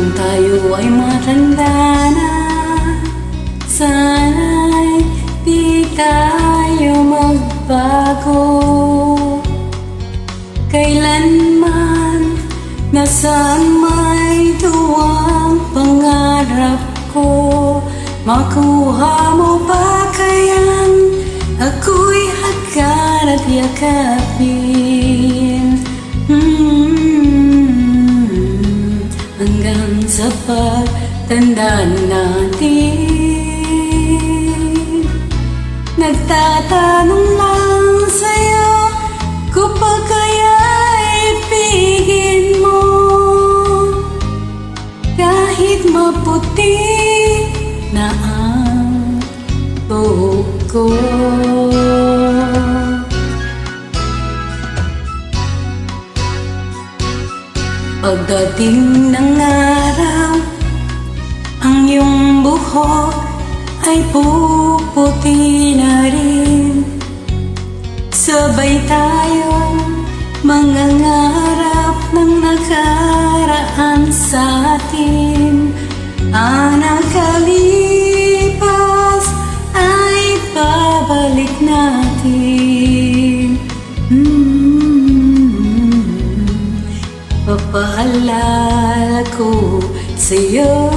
Kung tayo ay matanda na, sana'y di tayo magbago. Kailanman, nasaan may tuwang pangarap ko, makuha mo ba kayang ako'y hagkan at yakapin? Hanggang sa pagtanda natin, nagtatanong lang sa'yo kung pa kaya ibigin mo, kahit maputi na ang buhok ko. Pagdating ng araw, ang iyong buhok ay puputi na rin. Sabay tayong mangangarap ng nakaraan sa atin. Ang nakalipas ay babalik natin. Papaalala ko sa'yo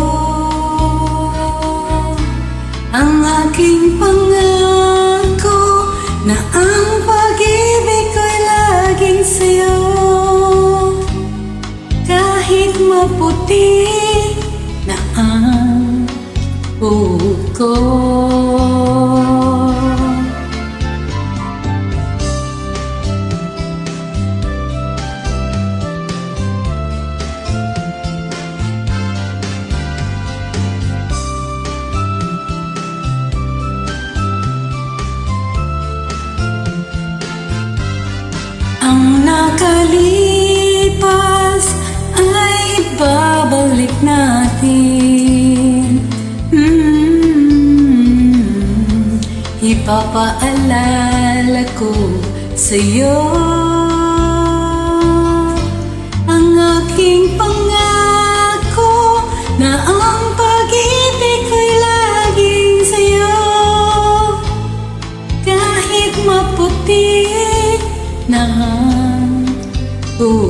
ang aking pangako na ang pag-ibig ko'y laging sa'yo, kahit maputi na ang buhok ko. Ang nakalipas ay babalik natin. Ipapaalala ko sa'yo ang aking pangako na ang pag-ibig ko'y laging sa'yo, kahit maputi na ang buhok